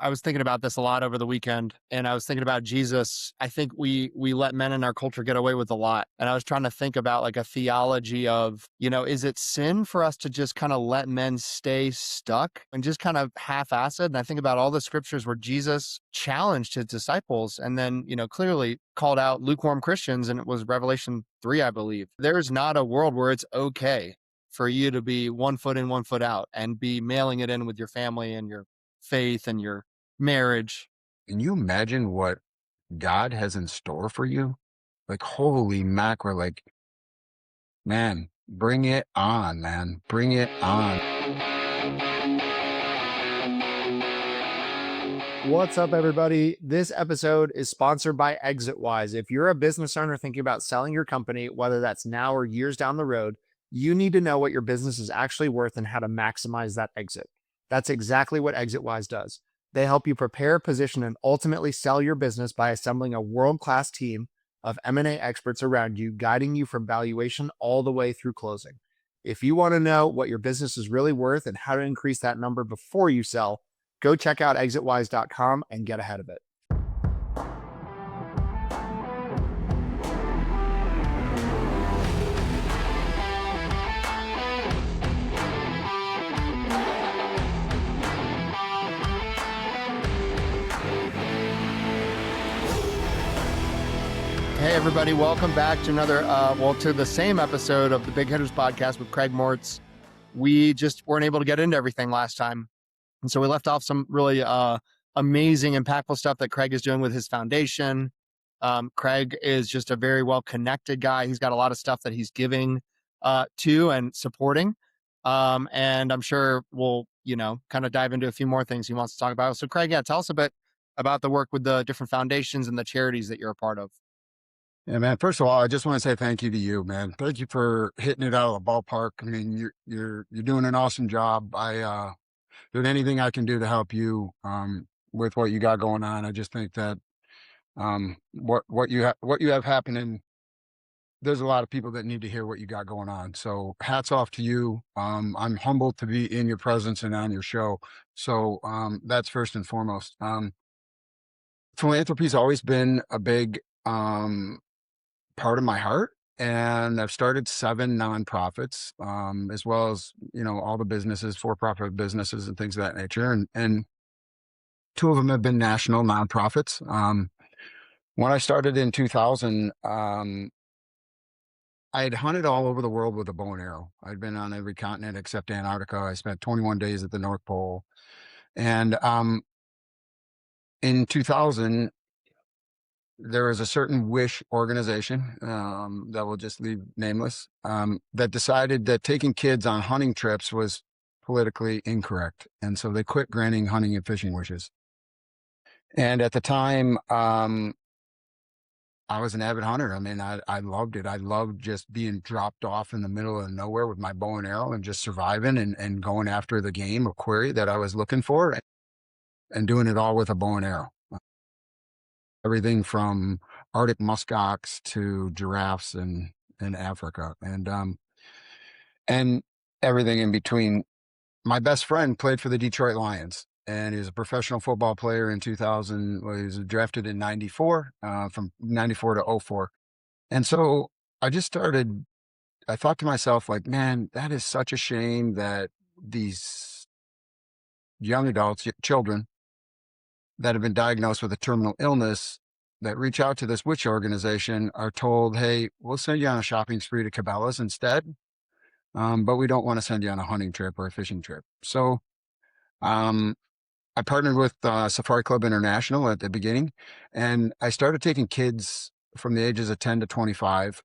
I was thinking about this a lot over the weekend, and I was thinking about Jesus. I think we let men in our culture get away with a lot. And I was trying to think about like a theology of, is it sin for us to just kind of let men stay stuck and just kind of half-assed? And I think about all the scriptures where Jesus challenged his disciples and then, clearly called out lukewarm Christians, and it was Revelation 3, I believe. There's not a world where it's okay for you to be 1 foot in, 1 foot out and be mailing it in with your family and your faith and your marriage. Can you imagine what God has in store for you? Like, holy mackerel, like, man, bring it on, man. Bring it on. What's up, everybody? This episode is sponsored by ExitWise. If you're a business owner thinking about selling your company, whether that's now or years down the road, you need to know what your business is actually worth and how to maximize that exit. That's exactly what ExitWise does. They help you prepare, position, and ultimately sell your business by assembling a world-class team of M&A experts around you, guiding you from valuation all the way through closing. If you want to know what your business is really worth and how to increase that number before you sell, go check out exitwise.com and get ahead of it. Hey, everybody, welcome back to another, to the same episode of the Big Hitters Podcast with Craig Mortz. We just weren't able to get into everything last time. And so we left off some really amazing, impactful stuff that Craig is doing with his foundation. Craig is just a very well-connected guy. He's got a lot of stuff that he's giving to and supporting. And I'm sure we'll, kind of dive into a few more things he wants to talk about. So Craig, tell us a bit about the work with the different foundations and the charities that you're a part of. Yeah, man. First of all, I just want to say thank you to you, man. Thank you for hitting it out of the ballpark. I mean, you're doing an awesome job. Doing anything I can do to help you with what you got going on. I just think that what you have happening, there's a lot of people that need to hear what you got going on. So hats off to you. I'm humbled to be in your presence and on your show. So that's first and foremost. Philanthropy's always been a big part of my heart. And I've started 7 nonprofits, as well as, all the businesses, for-profit businesses and things of that nature. And 2 of them have been national nonprofits. When I started in 2000, I had hunted all over the world with a bow and arrow. I'd been on every continent except Antarctica. I spent 21 days at the North Pole. And in 2000, there was a certain wish organization that will just leave nameless that decided that taking kids on hunting trips was politically incorrect. And so they quit granting hunting and fishing wishes. And at the time, I was an avid hunter. I mean, I loved it. I loved just being dropped off in the middle of nowhere with my bow and arrow and just surviving and going after the game or quarry that I was looking for and doing it all with a bow and arrow. Everything from Arctic muskox to giraffes in Africa and everything in between. My best friend played for the Detroit Lions, and he was a professional football player in 2000. Well, he was drafted in 94, from 94 to 04. And so I thought to myself, like, man, that is such a shame that these young adults, children, that have been diagnosed with a terminal illness that reach out to this witch organization are told, hey, we'll send you on a shopping spree to Cabela's instead, but we don't want to send you on a hunting trip or a fishing trip. So I partnered with Safari Club International at the beginning, and I started taking kids from the ages of 10 to 25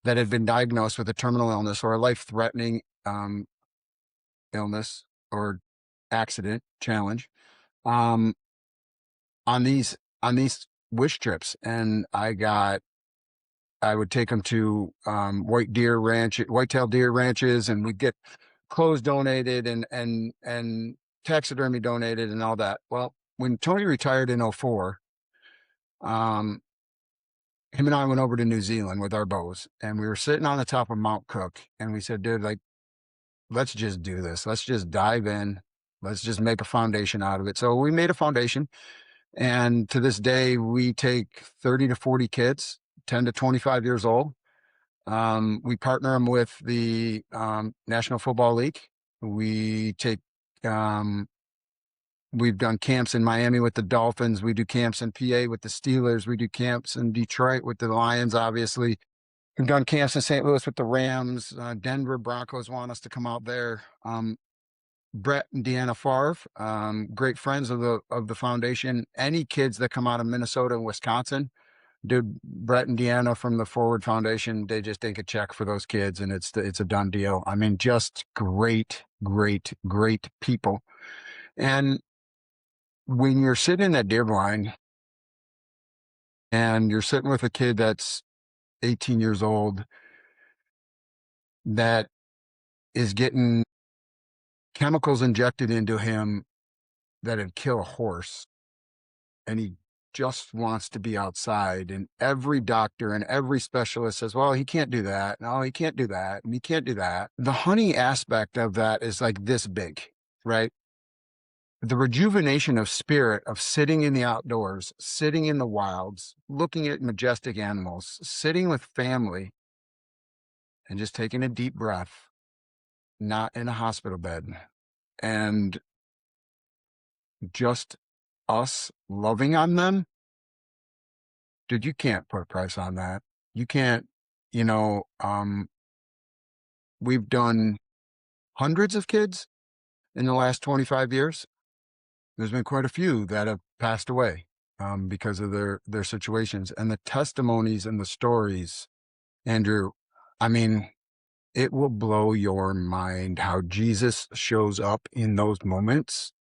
that had been diagnosed with a terminal illness or a life-threatening illness or accident challenge. On these wish trips, and I would take them to whitetail deer ranches, and we'd get clothes donated and taxidermy donated and all that. Well, when Tony retired in 04, him and I went over to New Zealand with our bows, and we were sitting on the top of Mount Cook, and we said, dude, like, let's just do this. Let's just dive in. Let's just make a foundation out of it. So we made a foundation. And to this day, we take 30 to 40 kids, 10 to 25 years old. We partner them with the National Football League. We take, we've done camps in Miami with the Dolphins. We do camps in PA with the Steelers. We do camps in Detroit with the Lions, obviously. We've done camps in St. Louis with the Rams. Denver Broncos want us to come out there. Brett and Deanna Favre, great friends of the foundation. Any kids that come out of Minnesota and Wisconsin, dude, Brett and Deanna from the Forward Foundation, they just take a check for those kids, and it's a done deal. I mean, just great, great, great people. And when you're sitting in that deer blind and you're sitting with a kid that's 18 years old that is getting chemicals injected into him that'd kill a horse, and he just wants to be outside, and every doctor and every specialist says, well, he can't do that. No, he can't do that. And he can't do that. The hunting aspect of that is like this big, right? The rejuvenation of spirit of sitting in the outdoors, sitting in the wilds, looking at majestic animals, sitting with family and just taking a deep breath, not in a hospital bed, and just us loving on them. Dude, you can't put a price on that. You can't, you know, we've done hundreds of kids in the last 25 years. There's been quite a few that have passed away because of their situations, and the testimonies and the stories, Andrew, I mean, it will blow your mind how Jesus shows up in those moments.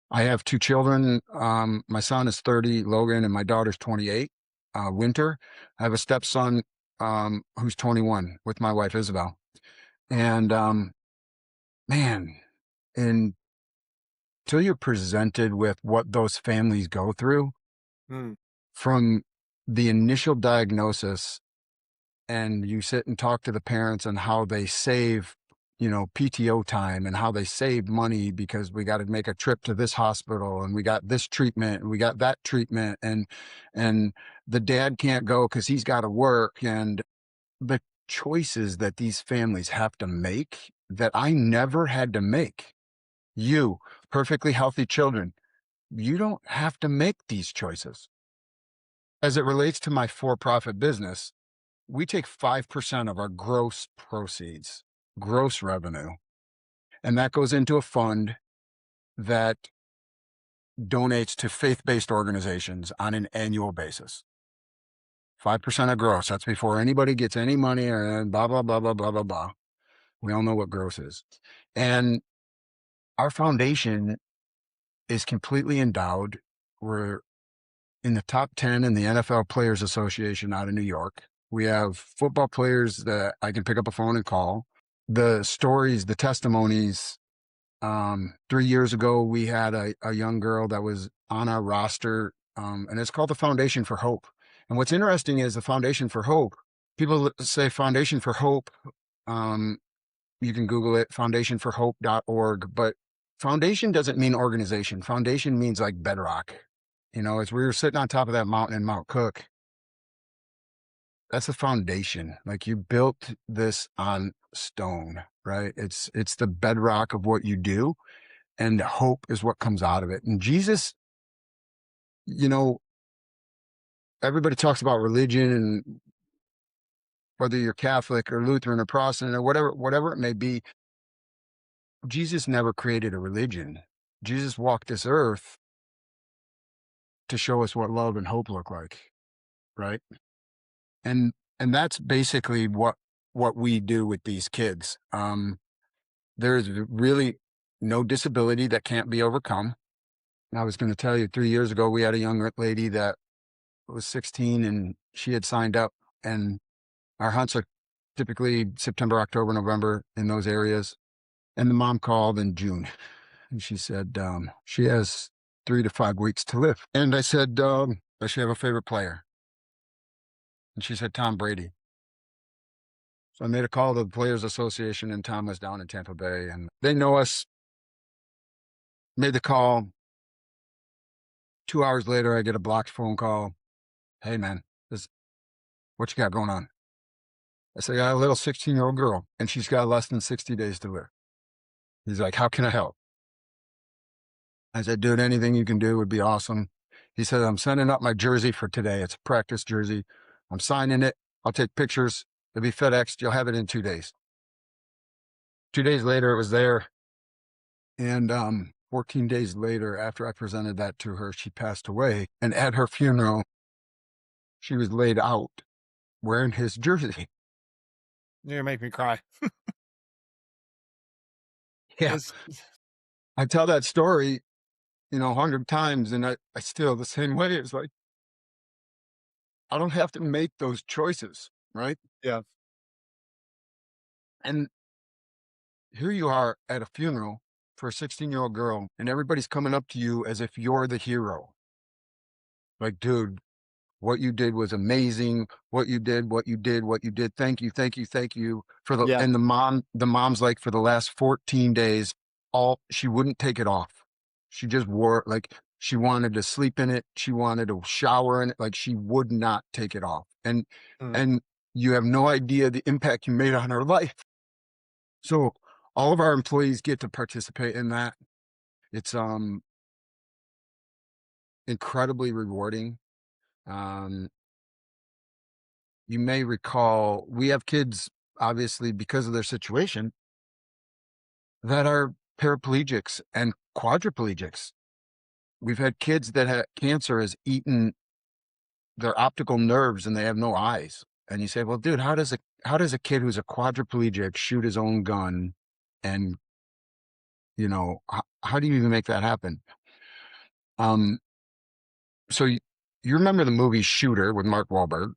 I have two children. My son is 30, Logan, and my daughter's 28, Winter. I have a stepson who's 21 with my wife, Isabel. And man, until you're presented with what those families go through from the initial diagnosis, and you sit and talk to the parents on how they save, you know, PTO time and how they save money because we got to make a trip to this hospital and we got this treatment and we got that treatment, and the dad can't go because he's got to work, and the choices that these families have to make that I never had to make. You, perfectly healthy children, you don't have to make these choices. As it relates to my for-profit business, we take 5% of our gross proceeds, gross revenue, and that goes into a fund that donates to faith-based organizations on an annual basis. 5% of gross. That's before anybody gets any money or blah, blah, blah, blah, blah, blah, blah. We all know what gross is. And our foundation is completely endowed. We're in the top 10 in the NFL Players Association out of New York. We have football players that I can pick up a phone and call. The stories, the testimonies. 3 years ago, we had a young girl that was on our roster, and it's called the Foundation for Hope. And what's interesting is the Foundation for Hope. People say Foundation for Hope. You can Google it, foundationforhope.org. But foundation doesn't mean organization. Foundation means like bedrock. You know, as we were sitting on top of that mountain in Mount Cook, that's a foundation. Like, you built this on stone, right? It's the bedrock of what you do, and hope is what comes out of it. And Jesus, you know, everybody talks about religion, and whether you're Catholic or Lutheran or Protestant or whatever it may be, Jesus never created a religion. Jesus walked this earth to show us what love and hope look like, right? And that's basically what we do with these kids. There's really no disability that can't be overcome. I was going to tell you, 3 years ago, we had a young lady that was 16 and she had signed up, and our hunts are typically September, October, November in those areas. And the mom called in June and she said, she has 3 to 5 weeks to live. And I said, does she have a favorite player? And she said, Tom Brady. So I made a call to the Players Association, and Tom was down in Tampa Bay, and they know us. Made the call. 2 hours later, I get a blocked phone call. Hey, man, what you got going on? I said, I got a little 16-year-old girl, and she's got less than 60 days to live. He's like, how can I help? I said, dude, anything you can do would be awesome. He said, I'm sending up my jersey for today. It's a practice jersey. I'm signing it. I'll take pictures. It'll be FedExed. You'll have it in 2 days. 2 days later, it was there. And 14 days later, after I presented that to her, she passed away. And at her funeral, she was laid out wearing his jersey. You're gonna make me cry. Yeah. It's, I tell that story, 100 times, and I still the same way. It's like, I don't have to make those choices, right? yeah. And here you are at a funeral for a 16-year-old girl, and everybody's coming up to you as if you're the hero. Like, dude, what you did was amazing. What you did. Thank you, thank you, thank you for the. Yeah. And the mom's like, for the last 14 days, she wouldn't take it off. She just wore it, like she wanted to sleep in it. She wanted to shower in it. Like, she would not take it off. Mm. And you have no idea the impact you made on her life. So all of our employees get to participate in that. It's incredibly rewarding. You may recall, we have kids, obviously, because of their situation, that are paraplegics and quadriplegics. We've had kids that have cancer has eaten their optical nerves and they have no eyes. And you say, well, dude, how does a kid who's a quadriplegic shoot his own gun? And, how do you even make that happen? So you remember the movie Shooter with Mark Wahlberg?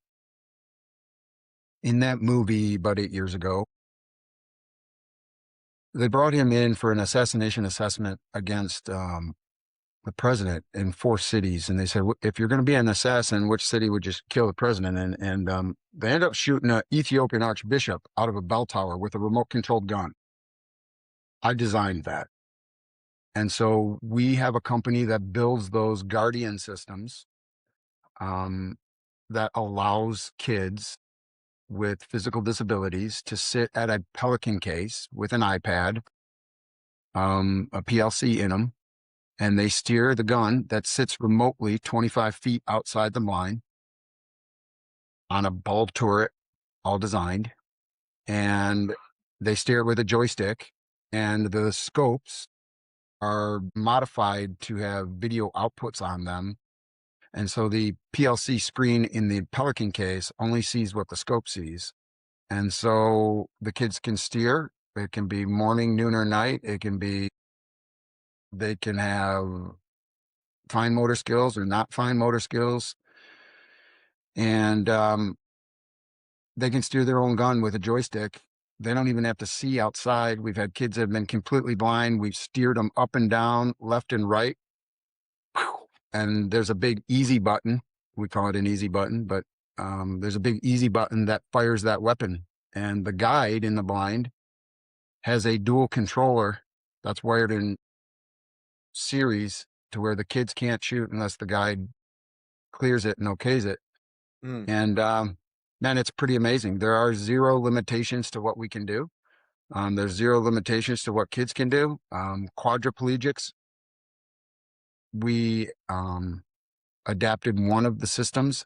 In that movie, about 8 years ago, they brought him in for an assassination assessment against the president in 4 cities. And they said, if you're going to be an assassin, which city would just kill the president? And they ended up shooting an Ethiopian archbishop out of a bell tower with a remote controlled gun. I designed that. And so we have a company that builds those guardian systems that allows kids with physical disabilities to sit at a Pelican case with an iPad, a PLC in them, and they steer the gun that sits remotely 25 feet outside the line on a bulb turret, all designed, and they steer it with a joystick, and the scopes are modified to have video outputs on them. And so the PLC screen in the Pelican case only sees what the scope sees. And so the kids can steer. It can be morning, noon, or night. They can have fine motor skills or not fine motor skills. And they can steer their own gun with a joystick. They don't even have to see outside. We've had kids that have been completely blind. We've steered them up and down, left and right. And there's a big easy button. We call it an easy button, but there's a big easy button that fires that weapon. And the guide in the blind has a dual controller that's wired in series to where the kids can't shoot unless the guide clears it and okays it. And man, it's pretty amazing. There are 0 limitations to what we can do. There's 0 limitations to what kids can do. Quadriplegics, we adapted one of the systems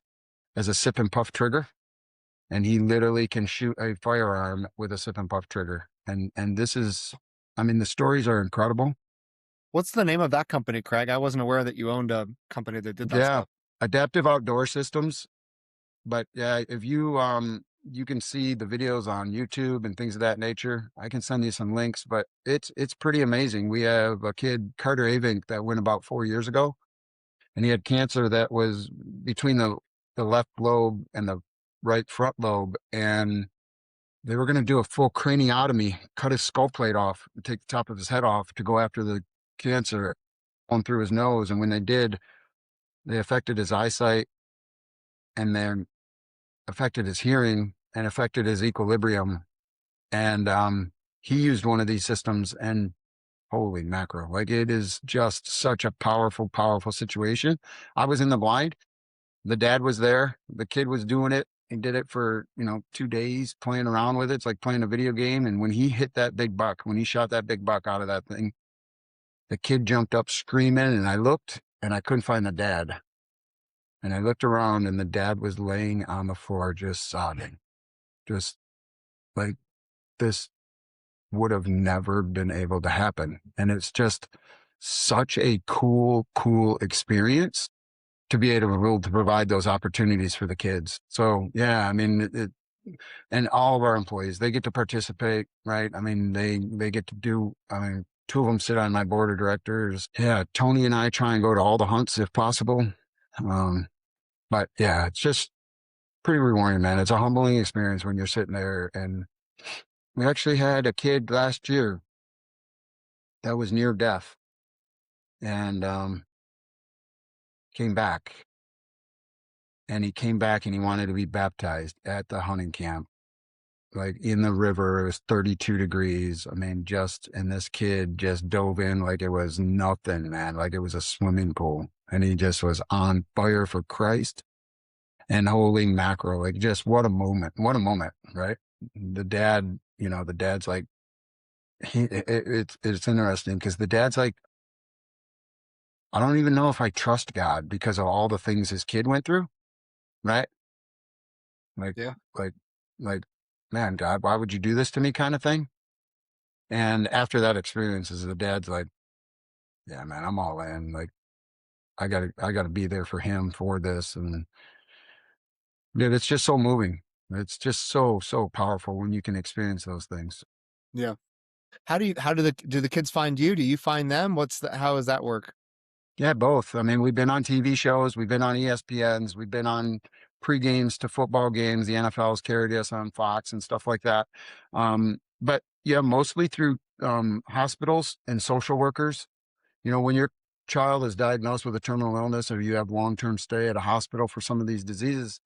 as a sip and puff trigger, and he literally can shoot a firearm with a sip and puff trigger. And this is, the stories are incredible. What's the name of that company, Craig? I wasn't aware that you owned a company that did that stuff. Adaptive Outdoor Systems. But yeah, if you can see the videos on YouTube and things of that nature. I can send you some links, but it's pretty amazing. We have a kid, Carter Avink, that went about 4 years ago, and he had cancer that was between the left lobe and the right front lobe, and they were going to do a full craniotomy, cut his skull plate off, and take the top of his head off to go after the cancer on through his nose. And when they did, they affected his eyesight, and then affected his hearing, and affected his equilibrium. And he used one of these systems, and Holy mackerel. Like it is just such a powerful, powerful situation. I was in the blind. The dad was there. The kid was doing it. He did it for, 2 days playing around with it. It's like playing a video game. And when he hit that big buck, when he shot that big buck out of that thing, the kid jumped up screaming. And I looked and I couldn't find the dad. And I looked around and the dad was laying on the floor just sobbing. Just like this would have never been able to happen. And it's just such a cool, cool experience to be able to provide those opportunities for the kids. So yeah, I mean, and all of our employees, they get to participate, right? I mean, they get to do, I mean, two of them sit on my board of directors. Yeah. Tony and I try and go to all the hunts if possible. But yeah, it's just pretty rewarding, man. It's a humbling experience when you're sitting there. And we actually had a kid last year that was near death and came back. And he came back and he wanted to be baptized at the hunting camp, like in the river. It was 32 degrees. I mean, and this kid just dove in like it was nothing, man, like it was a swimming pool. And he just was on fire for Christ. And holy mackerel, like just what a moment, right? The dad, the dad's like, it's interesting because the dad's like, I don't even know if I trust God because of all the things his kid went through, right? Like, Yeah. like, man, God, why would you do this to me kind of thing? And after that experience, the dad's like, yeah, man, I'm all in. Like, I gotta be there for him for this. And dude, it's just so moving. It's just so, so powerful when you can experience those things. Yeah. How do the kids find you? Do you find them? How does that work? Yeah, both. I mean, we've been on TV shows, we've been on ESPNs, we've been on pre-games to football games. The NFL's carried us on Fox and stuff like that. But yeah, mostly through hospitals and social workers. When your child is diagnosed with a terminal illness or you have long-term stay at a hospital for some of these diseases,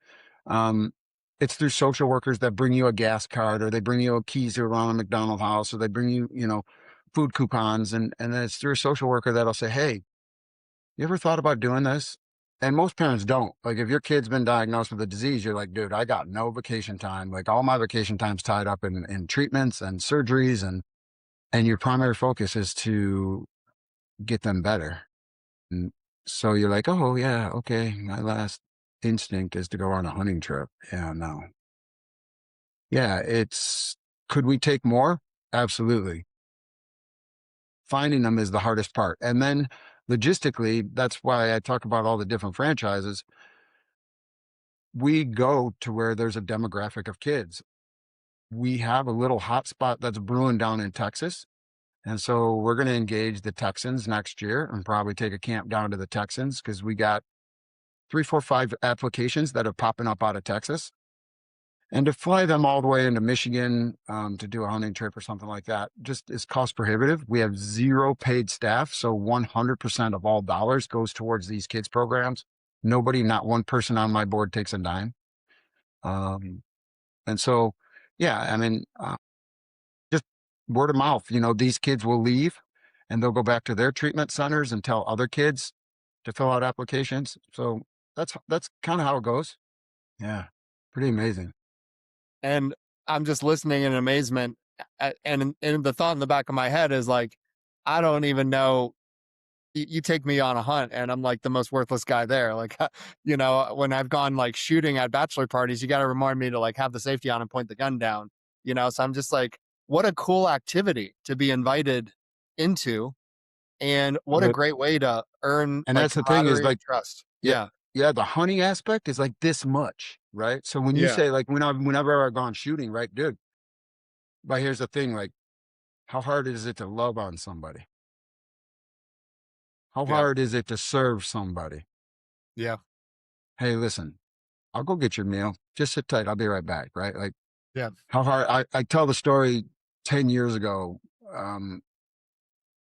um, it's through social workers that bring you a gas card or they bring you a keys to around a McDonald's house or they bring you, food coupons. And then it's through a social worker that'll say, hey, you ever thought about doing this? And most parents don't. Like if your kid's been diagnosed with a disease, you're like, dude, I got no vacation time. Like all my vacation time's tied up in treatments and surgeries and your primary focus is to get them better. And so you're like, oh yeah, okay. My last instinct is to go on a hunting trip. Yeah, no. Yeah, could we take more? Absolutely. Finding them is the hardest part. And then logistically, that's why I talk about all the different franchises. We go to where there's a demographic of kids. We have a little hotspot that's brewing down in Texas. And so we're going to engage the Texans next year and probably take a camp down to the Texans because we got 3, 4, 5 applications that are popping up out of Texas. And to fly them all the way into Michigan to do a hunting trip or something like that just is cost prohibitive. We have 0 paid staff. So 100% of all dollars goes towards these kids programs. Nobody, not one person on my board takes a dime. And so, yeah, I mean, just word of mouth, these kids will leave and they'll go back to their treatment centers and tell other kids to fill out applications. So that's kind of how it goes. Yeah. Pretty amazing. And I'm just listening in amazement. And the thought in the back of my head is like, I don't even know. You take me on a hunt and I'm like the most worthless guy there. Like, when I've gone like shooting at bachelor parties, you got to remind me to like have the safety on and point the gun down, So I'm just like, what a cool activity to be invited into. And what a But, great way to earn and like that's the thing is camaraderie and like, trust. yeah, Yeah. yeah, the hunting aspect is like this much, right? So when you Yeah. say like whenever I've gone shooting, right, dude, but here's the thing, like how hard is it to love on somebody? How Yeah. hard is it to serve somebody? Yeah. Hey, listen, I'll go get your meal. Just sit tight. I'll be right back. Right. Like Yeah. how hard I tell the story 10 years ago.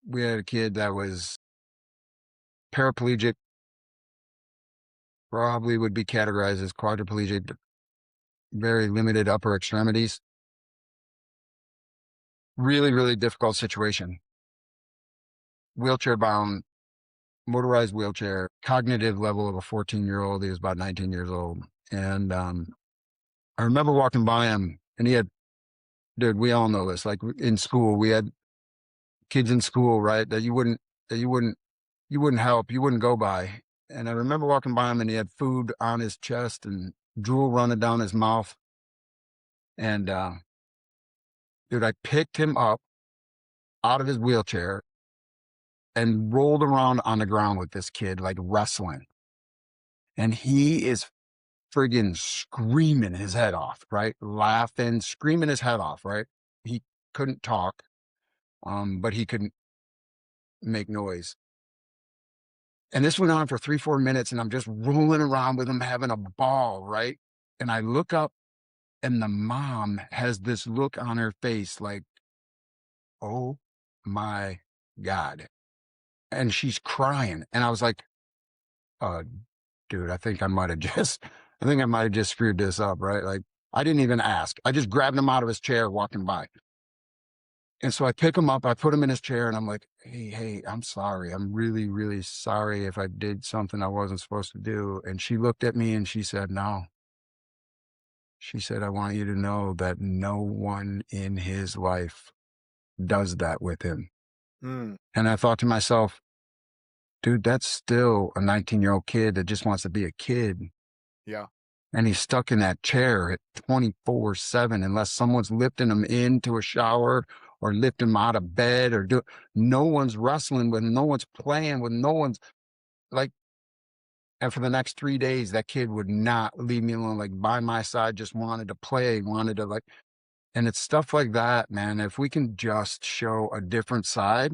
We had a kid that was paraplegic, probably would be categorized as quadriplegic, very limited upper extremities. Really, really difficult situation. wheelchair bound, motorized wheelchair, cognitive level of a 14-year-old. He was about 19 years old. And I remember walking by him, and he had, dude, we all know this. Like in school, we had kids in school, right? That you wouldn't help, you wouldn't go by. And I remember walking by him, and he had food on his chest and drool running down his mouth. And dude, I picked him up out of his wheelchair and rolled around on the ground with this kid, like wrestling. And he is friggin' screaming his head off, right? Laughing, screaming his head off, right? He couldn't talk, but he could make noise. And this went on for 3-4 minutes, and I'm just rolling around with him, having a ball, right? And I look up, and the mom has this look on her face like, oh my God. And she's crying. And I was like, uh, dude, I think I might have just screwed this up, right? Like, I didn't even ask. I just grabbed him out of his chair walking by. And so I pick him up, I put him in his chair, and I'm like, hey, I'm sorry. I'm really, really sorry if I did something I wasn't supposed to do. And she looked at me and she said, no. She said, I want you to know that no one in his life does that with him. Mm, And I thought to myself, dude, that's still a 19-year-old kid that just wants to be a kid. yeah. And he's stuck in that chair at 24/7 unless someone's lifting him into a shower or lifting him out of bed or no one's wrestling with him, no one's playing with, no one's like, and for the next 3 days, that kid would not leave me alone, like by my side, just wanted to play, wanted to like, and it's stuff like that, man. If we can just show a different side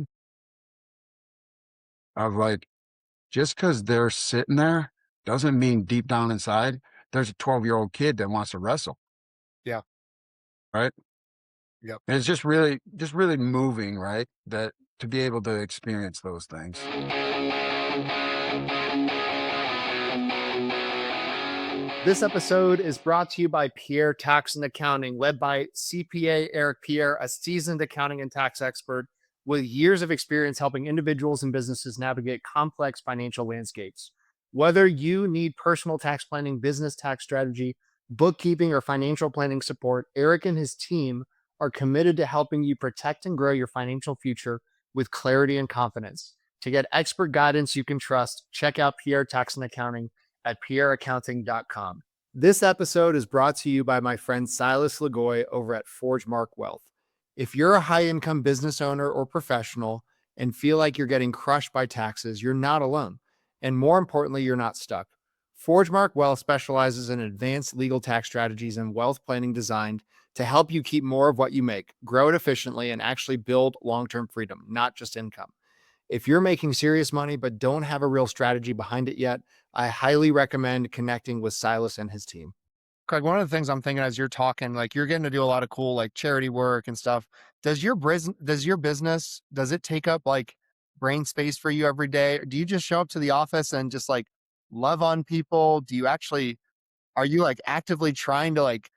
of like, just because they're sitting there doesn't mean deep down inside, there's a 12-year-old kid that wants to wrestle, Yeah. right? Yep. And it's just really moving, right? That to be able to experience those things. This episode is brought to you by Pierre Tax and Accounting, led by CPA Eric Pierre, a seasoned accounting and tax expert with years of experience helping individuals and businesses navigate complex financial landscapes. Whether you need personal tax planning, business tax strategy, bookkeeping, or financial planning support, Eric and his team are committed to helping you protect and grow your financial future with clarity and confidence. To get expert guidance you can trust, check out Pierre Tax and Accounting at pierreaccounting.com. This episode is brought to you by my friend Silas Lagoy over at ForgeMark Wealth. If you're a high-income business owner or professional and feel like you're getting crushed by taxes, you're not alone. And more importantly, you're not stuck. ForgeMark Wealth specializes in advanced legal tax strategies and wealth planning designed to help you keep more of what you make, grow it efficiently, and actually build long-term freedom, not just income. If you're making serious money but don't have a real strategy behind it yet, I highly recommend connecting with Silas and his team. Craig, one of the things I'm thinking as you're talking, like you're getting to do a lot of cool like charity work and stuff. Does it take up like brain space for you every day? Do you just show up to the office and just like love on people? Are you like actively trying to like,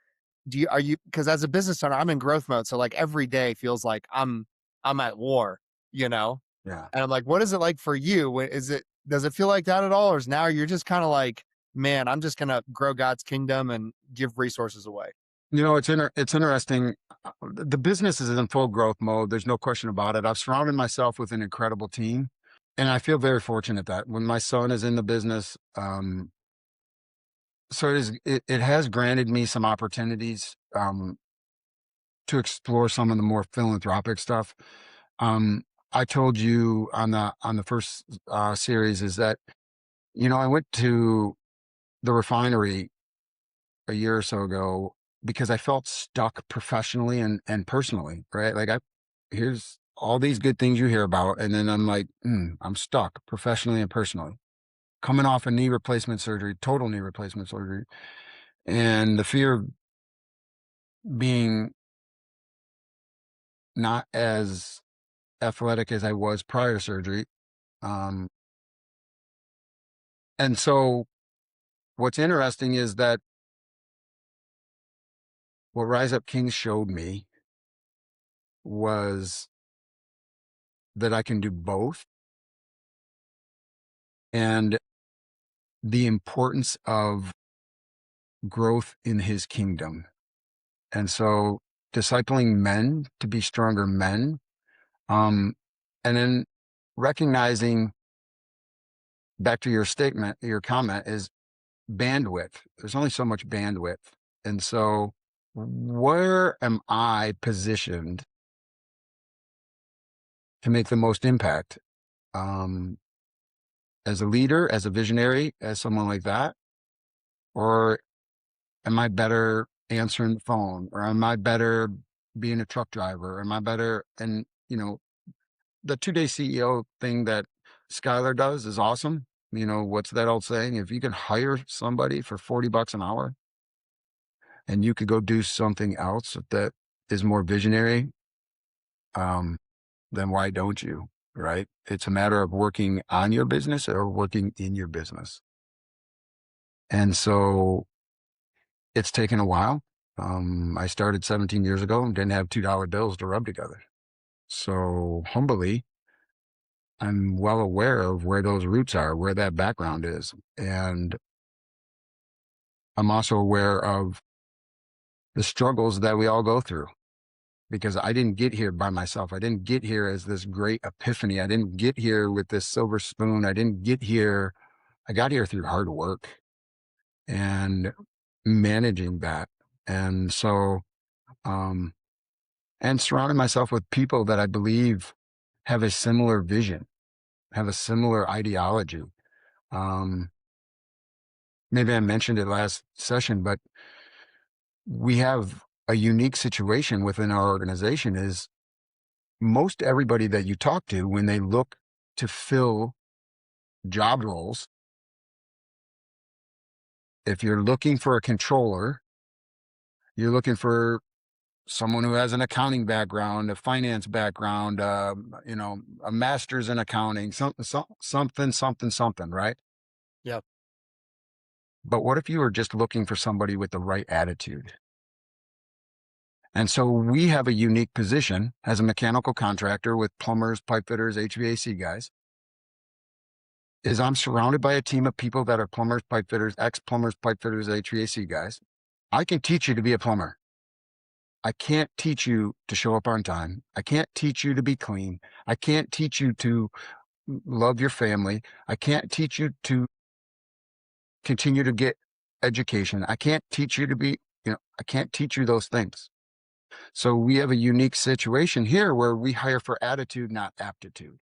because as a business owner, I'm in growth mode. So like every day feels like I'm at war, you know? Yeah. And I'm like, what is it like for you? Does it feel like that at all? Or is now you're just kind of like, man, I'm just going to grow God's kingdom and give resources away? You know, it's interesting. The business is in full growth mode. There's no question about it. I've surrounded myself with an incredible team, and I feel very fortunate that when my son is in the business, so it has granted me some opportunities to explore some of the more philanthropic stuff. I told you on the first series is that, I went to the refinery a year or so ago because I felt stuck professionally and personally, right? Like here's all these good things you hear about, and then I'm like, I'm stuck professionally and personally. Coming off a knee replacement surgery, total knee replacement surgery, and the fear of being not as athletic as I was prior to surgery. Um, and so what's interesting is that what Rise Up Kings showed me was that I can do both. and the importance of growth in his kingdom. And so discipling men to be stronger men, and then recognizing, back to your statement, your comment, is bandwidth. There's only so much bandwidth. And so where am I positioned to make the most impact? As a leader, as a visionary, as someone like that? Or am I better answering the phone? Or am I better being a truck driver? Or am I better? And, the 2-day CEO thing that Skylar does is awesome. What's that old saying? If you can hire somebody for $40 an hour and you could go do something else that is more visionary, then why don't you? Right? It's a matter of working on your business or working in your business. And so it's taken a while. I started 17 years ago and didn't have $2 bills to rub together. So humbly, I'm well aware of where those roots are, where that background is. And I'm also aware of the struggles that we all go through, because I didn't get here by myself. I didn't get here as this great epiphany. I didn't get here with this silver spoon. I got here through hard work and managing that. And so, and surrounding myself with people that I believe have a similar vision, have a similar ideology. Maybe I mentioned it last session, but we have a unique situation within our organization. Is most everybody that you talk to, when they look to fill job roles, if you're looking for a controller, you're looking for someone who has an accounting background, a finance background, a master's in accounting, something, right? Yep. But what if you were just looking for somebody with the right attitude? And so we have a unique position as a mechanical contractor with plumbers, pipe fitters, HVAC guys, is I'm surrounded by a team of people that are plumbers, pipe fitters, ex-plumbers, pipe fitters, HVAC guys. I can teach you to be a plumber. I can't teach you to show up on time. I can't teach you to be clean. I can't teach you to love your family. I can't teach you to continue to get education. I can't teach you to be, I can't teach you those things. So we have a unique situation here where we hire for attitude, not aptitude.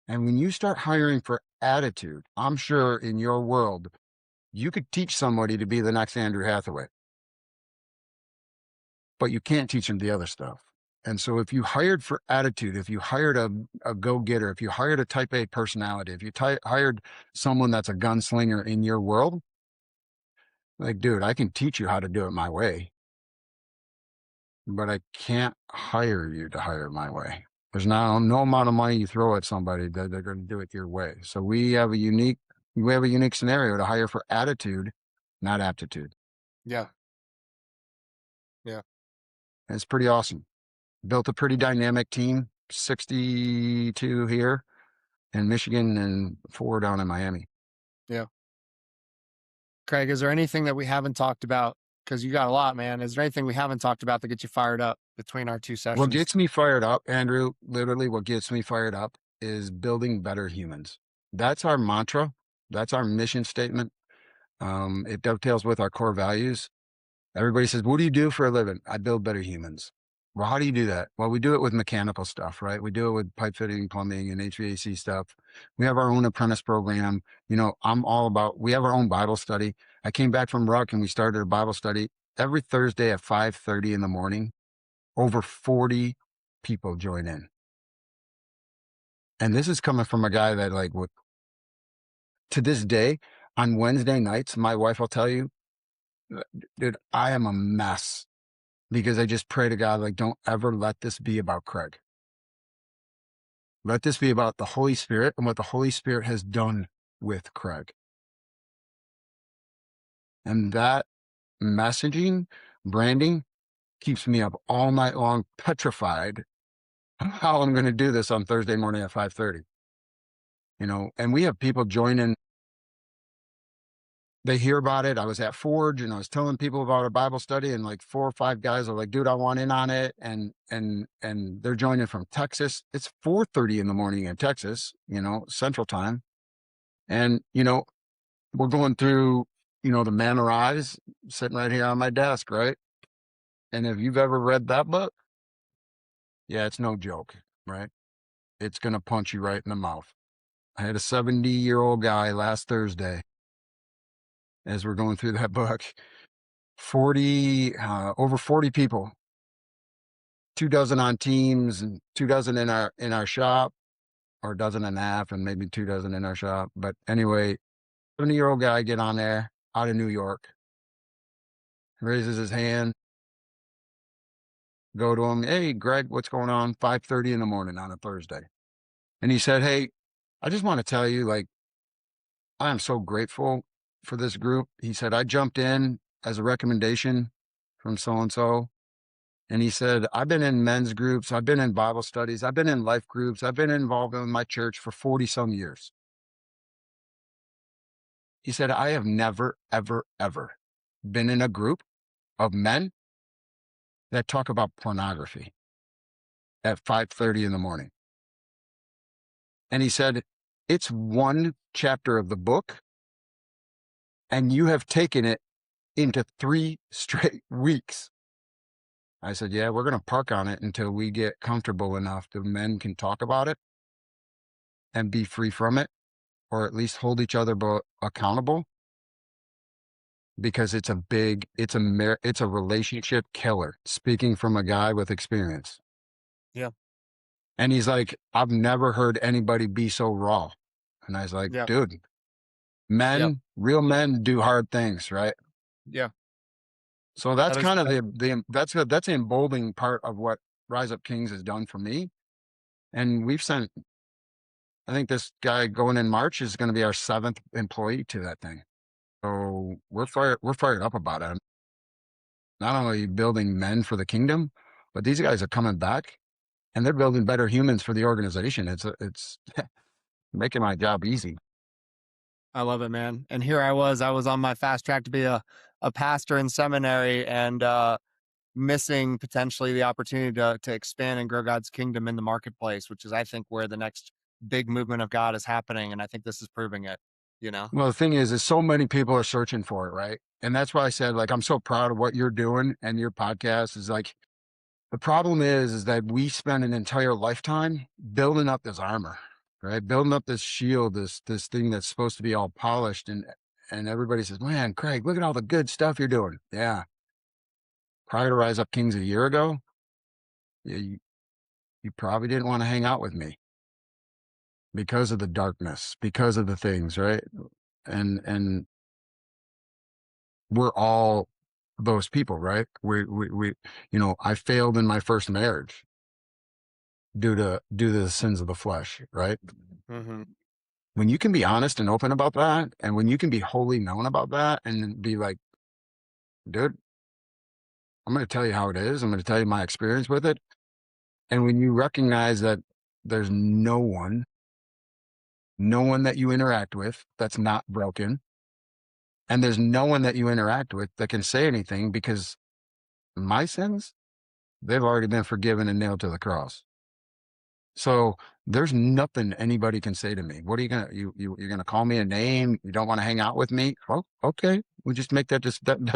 And when you start hiring for attitude, I'm sure in your world, you could teach somebody to be the next Andrew Hathaway, but you can't teach them the other stuff. And so if you hired for attitude, if you hired a go-getter, if you hired a type A personality, if you hired someone that's a gunslinger in your world, like, dude, I can teach you how to do it my way, but I can't hire you to hire my way. There's no amount of money you throw at somebody that they're going to do it your way. So we have a unique scenario to hire for attitude, not aptitude. Yeah. Yeah. And it's pretty awesome. Built a pretty dynamic team, 62 here in Michigan and 4 down in Miami. Yeah. Craig, is there anything that we haven't talked about? Because you got a lot, man. Is there anything we haven't talked about that gets you fired up between our two sessions? What gets me fired up, Andrew, literally what gets me fired up is building better humans. That's our mantra. That's our mission statement. It dovetails with our core values. Everybody says, what do you do for a living? I build better humans. Well, how do you do that? Well, we do it with mechanical stuff, right? We do it with pipe fitting, plumbing, and HVAC stuff. We have our own apprentice program. We have our own Bible study. I came back from Ruck and we started a Bible study every Thursday at 5:30 in the morning. Over 40 people join in. And this is coming from a guy that to this day, on Wednesday nights, my wife will tell you, dude, I am a mess because I just pray to God, don't ever let this be about Craig. Let this be about the Holy Spirit and what the Holy Spirit has done with Craig. And that messaging, branding keeps me up all night long, petrified how I'm going to do this on Thursday morning at 5:30. and we have people joining. They hear about it. I was at Forge and I was telling people about a Bible study, and like 4 or 5 guys are like, dude, I want in on it. And they're joining from Texas. It's 4:30 in the morning in Texas, Central Time. And, we're going through, the Man Arise, sitting right here on my desk, right? And if you've ever read that book, yeah, it's no joke, right? It's going to punch you right in the mouth. I had a 70-year-old guy last Thursday as we're going through that book, over 40 people, 2 dozen on teams and 2 dozen in our shop, or a dozen and a half, and maybe 2 dozen in our shop. But anyway, 70-year-old guy get on there out of New York, raises his hand, go to him. Hey, Greg, what's going on? 5:30 in the morning on a Thursday. And he said, hey, I just want to tell you, like, I am so grateful for this group. He said, I jumped in as a recommendation from so-and-so. And he said, I've been in men's groups. I've been in Bible studies. I've been in life groups. I've been involved in my church for 40 some years. He said, I have never, ever, ever been in a group of men that talk about pornography at 5:30 in the morning. And he said, it's one chapter of the book, and you have taken it into 3 straight weeks. I said, yeah, we're going to park on it until we get comfortable enough that men can talk about it and be free from it, or at least hold each other accountable, because it's a relationship killer, speaking from a guy with experience. Yeah. And he's like, I've never heard anybody be so raw. And I was like, Yeah. dude, real men do hard things, right? Yeah. So that's That is- kind of that's the emboldening part of what Rise Up Kings has done for me. And we've sent, I think this guy going in March is going to be our 7th employee to that thing. So we're fired up about it. Not only building men for the kingdom, but these guys are coming back and they're building better humans for the organization. It's making my job easy. I love it, man. And here I was on my fast track to be a pastor in seminary, and missing potentially the opportunity to expand and grow God's kingdom in the marketplace, which is, I think, where the next big movement of God is happening. And I think this is proving it, Well, the thing is so many people are searching for it, right? And that's why I said, like, I'm so proud of what you're doing, and your podcast is like, the problem is that we spend an entire lifetime building up this armor, right? Building up this shield, this thing that's supposed to be all polished, and everybody says, man, Craig, look at all the good stuff you're doing. Yeah. Prior to Rise Up Kings a year ago, you probably didn't want to hang out with me because of the darkness, because of the things, right? And we're all those people, right? We I failed in my first marriage due to the sins of the flesh, right? Mm-hmm. When you can be honest and open about that, and when you can be wholly known about that, and be like, dude, I'm going to tell you how it is. I'm going to tell you my experience with it. And when you recognize that there's no one that you interact with that's not broken, and there's no one that you interact with that can say anything, because my sins, they've already been forgiven and nailed to the cross. So there's nothing anybody can say to me. What are you gonna you're gonna call me a name? You don't want to hang out with me? Oh, okay. We just make that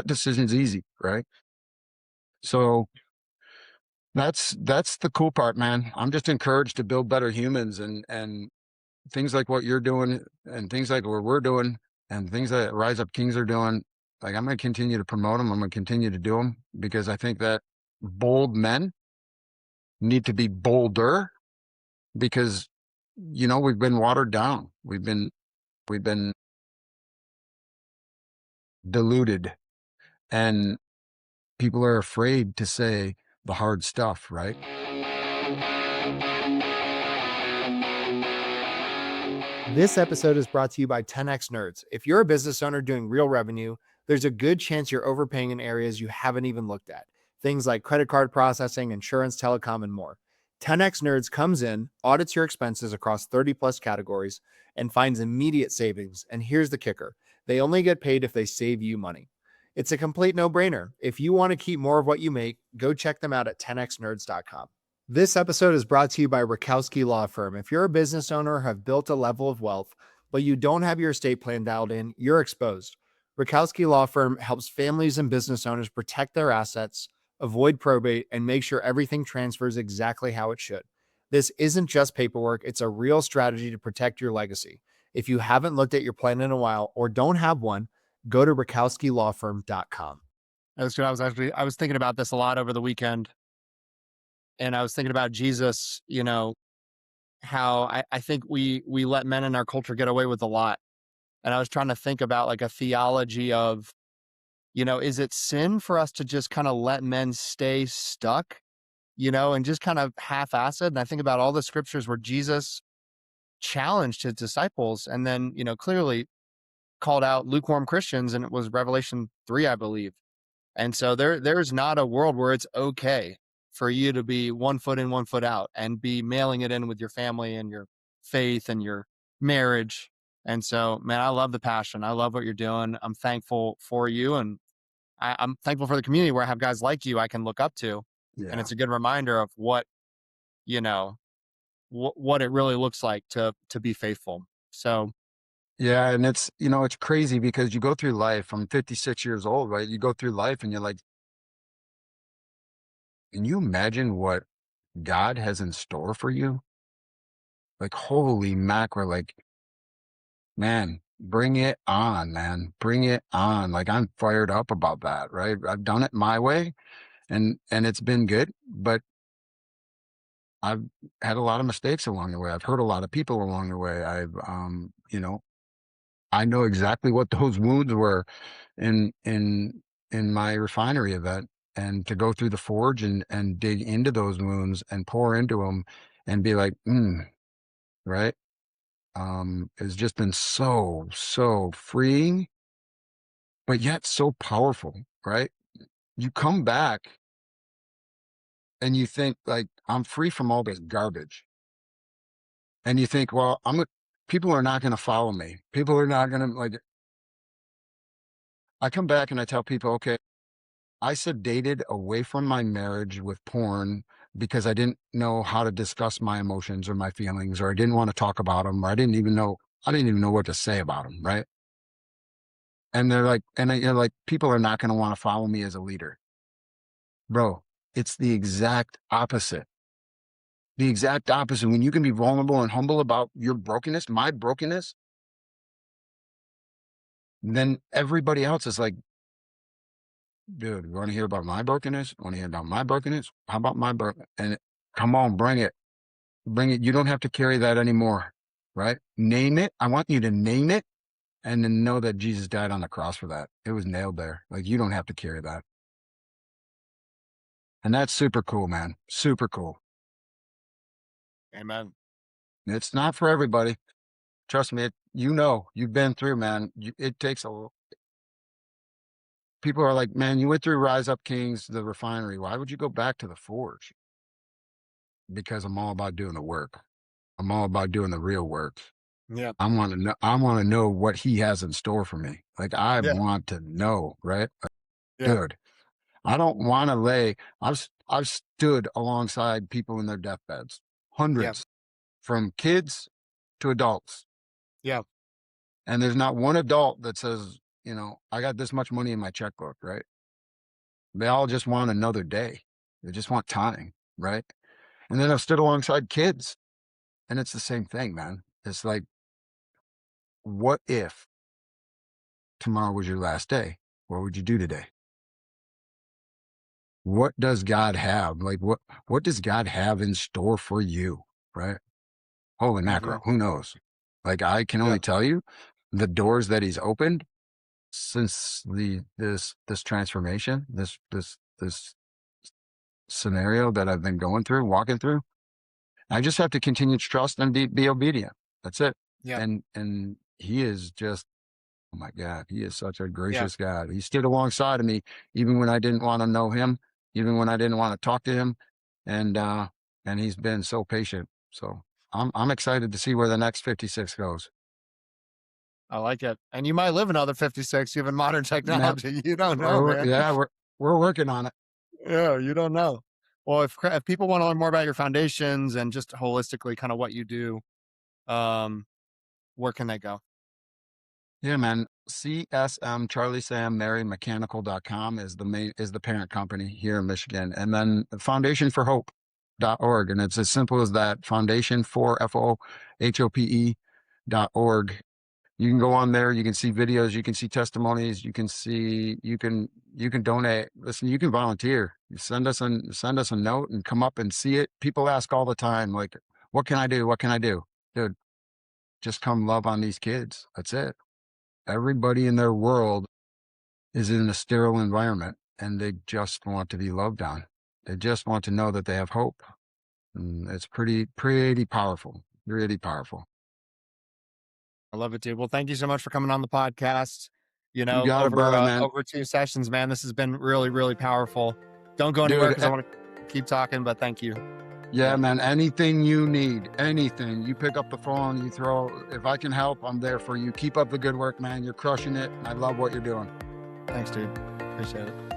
decision's easy, right? So that's the cool part, man. I'm just encouraged to build better humans, and things like what you're doing, and things like what we're doing, and things that Rise Up Kings are doing. Like, I'm going to continue to promote them. I'm going to continue to do them, because I think that bold men need to be bolder, because we've been watered down. We've been diluted, and people are afraid to say the hard stuff, right? This episode is brought to you by 10x Nerds. If you're a business owner doing real revenue, there's a good chance you're overpaying in areas you haven't even looked at. Things like credit card processing, insurance, telecom, and more. 10x Nerds comes in, audits your expenses across 30 plus categories, and finds immediate savings. And here's the kicker: they only get paid if they save you money. It's a complete no brainer. If you want to keep more of what you make, go check them out at 10xnerds.com. This episode is brought to you by Rakowski Law Firm. If you're a business owner or have built a level of wealth, but you don't have your estate plan dialed in, you're exposed. Rakowski Law Firm helps families and business owners protect their assets, avoid probate, and make sure everything transfers exactly how it should. This isn't just paperwork, it's a real strategy to protect your legacy. If you haven't looked at your plan in a while or don't have one, go to rakowskilawfirm.com. That's good. I was thinking about this a lot over the weekend, and I was thinking about Jesus, how I think we let men in our culture get away with a lot. And I was trying to think about like a theology of, is it sin for us to just kind of let men stay stuck, and just kind of half-assed? And I think about all the scriptures where Jesus challenged his disciples and then, clearly called out lukewarm Christians, and it was Revelation 3, I believe. And so there's not a world where it's okay for you to be 1 foot in, 1 foot out and be mailing it in with your family and your faith and your marriage. And so, man, I love the passion. I love what you're doing. I'm thankful for you. And I'm thankful for the community where I have guys like you I can look up to. And Yeah. it's a good reminder of what, you know, what it really looks like to be faithful. So, Yeah. And it's crazy because you go through life. I'm 56 years old, right? You go through life and you're like, can you imagine what God has in store for you? Like, holy mackerel, like, man, bring it on, man. Bring it on. Like, I'm fired up about that, right? I've done it my way and it's been good, but I've had a lot of mistakes along the way. I've hurt a lot of people along the way. I know exactly what those wounds were in my refinery event, and to go through the forge and dig into those wounds and pour into them and be like, right? It's just been so freeing, but yet so powerful, right? You come back and you think like, I'm free from all this garbage. And you think, well, people are not going to follow me. People are not going to like, I come back and I tell people, okay, I sedated away from my marriage with porn because I didn't know how to discuss my emotions or my feelings, or I didn't want to talk about them, or I didn't even know what to say about them. Right. And they're like, you're like, people are not going to want to follow me as a leader. Bro, it's the exact opposite. The exact opposite. When you can be vulnerable and humble about your brokenness, my brokenness, then everybody else is like, dude, you want to hear about my brokenness? Want to hear about my brokenness? How about my broken? And come on, bring it. Bring it. You don't have to carry that anymore. Right? Name it. I want you to name it and then know that Jesus died on the cross for that. It was nailed there. Like, you don't have to carry that. And that's super cool, man. Super cool. amen. It's not for everybody. Trust me. You've been through, man. It takes people are like, man, you went through Rise Up Kings, the refinery. Why would you go back to the forge? Because I'm all about doing the work. I'm all about doing the real work. Yeah. I want to know what he has in store for me. Like, I Yeah. want to know, right? Yeah. Dude, I don't want to I've stood alongside people in their deathbeds, Yeah. hundreds, from kids to adults. Yeah. And there's not one adult that says, I got this much money in my checkbook, right? They all just want another day. They just want time, right? And then I've stood alongside kids, and it's the same thing, man. It's like, what if tomorrow was your last day? What would you do today? What does God have? Like, what does God have in store for you? Right? Holy Hmm. mackerel, who knows? Like, I can Yeah. only tell you the doors that he's opened since this transformation, this scenario that I've been going through, walking through. I just have to continue to trust and be obedient. That's it. Yeah. And he is just, oh my God, he is such a Yeah. gracious God. He stood alongside of me even when I didn't want to know him, even when I didn't want to talk to him. And and he's been so patient. So I'm excited to see where the next 56 goes. I like it. And you might live another 56 given modern Yeah, technology. You don't know, man. we're working on it. Yeah, you don't know. Well, if people want to learn more about your foundations and just holistically kind of what you do, um, where can they go? Yeah, man. CSM Charlie Sam Mary Mechanical.com is the parent company here in Michigan. And then Foundation for Hope.org. And it's as simple as that. Foundation for FOHOPE.org. You can go on there, you can see videos, you can see testimonies, you can donate. Listen, you can volunteer. You send us a note and come up and see it. People ask all the time, like, what can I do? What can I do? Dude, just come love on these kids. That's it. Everybody in their world is in a sterile environment and they just want to be loved on. They just want to know that they have hope. And it's pretty powerful. Really powerful. I love it, dude. Well, thank you so much for coming on the podcast. You You know, got it, brother, man. over 2 sessions, man. This has been really, really powerful. Don't go anywhere Dude, because I want to keep talking, but thank you. yeah, man. Anything you need, anything, you pick up the phone, if I can help, I'm there for you. Keep up the good work, man. You're crushing it. I love what you're doing. Thanks, dude. Appreciate it.